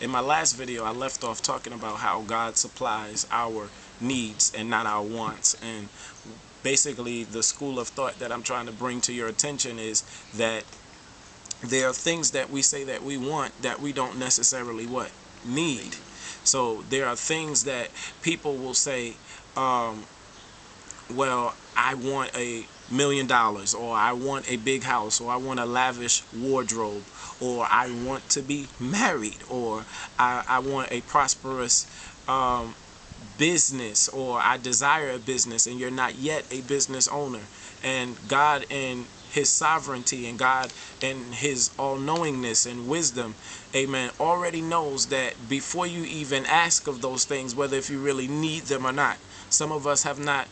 In my last video, I left off talking about how God supplies our needs and not our wants. And basically, the school of thought that I'm trying to bring to your attention is that there are things that we say that we want that we don't necessarily what? Need. So there are things that people will say, well, I want $1,000,000, or I want a big house, or I want a lavish wardrobe, or I want to be married, or I want a prosperous business, or I desire a business, and you're not yet a business owner. And God, in his sovereignty, and God in his all-knowingness and wisdom, amen, already knows that before you even ask of those things, whether if you really need them or not. Some of us have not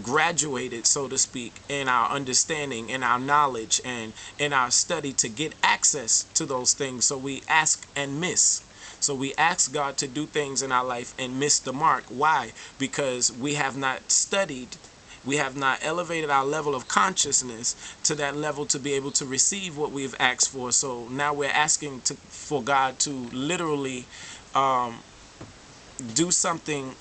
graduated, so to speak, in our understanding, in our knowledge, and in our study to get access to those things. So we ask and miss. So we ask God to do things in our life and miss the mark. Why? Because we have not studied. We have not elevated our level of consciousness to that level to be able to receive what we've asked for. So now we're asking for God to literally do something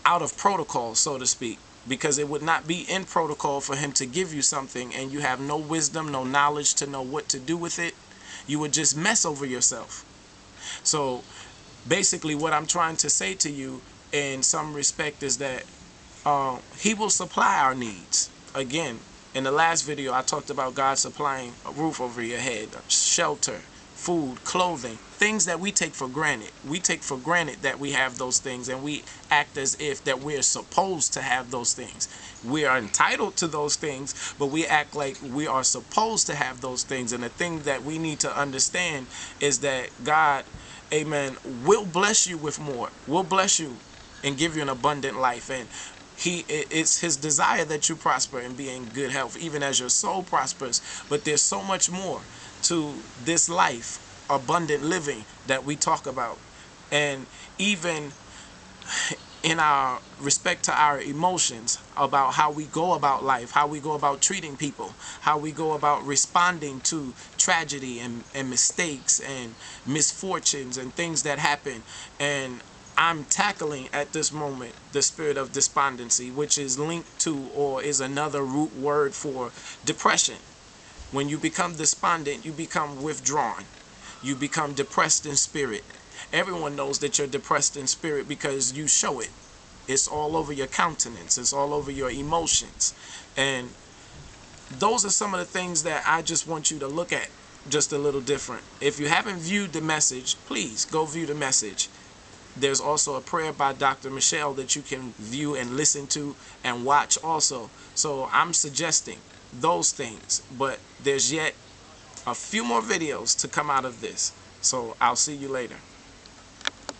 out of protocol, so to speak, because it would not be in protocol for him to give you something and you have no wisdom, no knowledge to know what to do with it. You would just mess over yourself. So basically what I'm trying to say to you in some respect is that he will supply our needs. Again, in the last video, I talked about God supplying a roof over your head, shelter, food, clothing, things that we take for granted. We take for granted that we have those things, and we act as if that we're supposed to have those things. We are entitled to those things, but we act like we are supposed to have those things. And the thing that we need to understand is that God, amen, will bless you with more. Will bless you and give you an abundant life. And it's his desire that you prosper and be in good health, even as your soul prospers. But there's so much more to this life, abundant living, that we talk about. And even in our respect to our emotions, about how we go about life, how we go about treating people, how we go about responding to tragedy and mistakes and misfortunes and things that happen. And I'm tackling at this moment the spirit of despondency, which is linked to, or is another root word for, depression. When you become despondent, you become withdrawn. You become depressed in spirit. Everyone knows that you're depressed in spirit because you show it. It's all over your countenance. It's all over your emotions. And those are some of the things that I just want you to look at just a little different. If you haven't viewed the message, please go view the message. There's also a prayer by Dr. Michelle that you can view and listen to and watch also. So I'm suggesting those things, but there's yet a few more videos to come out of this. So I'll see you later.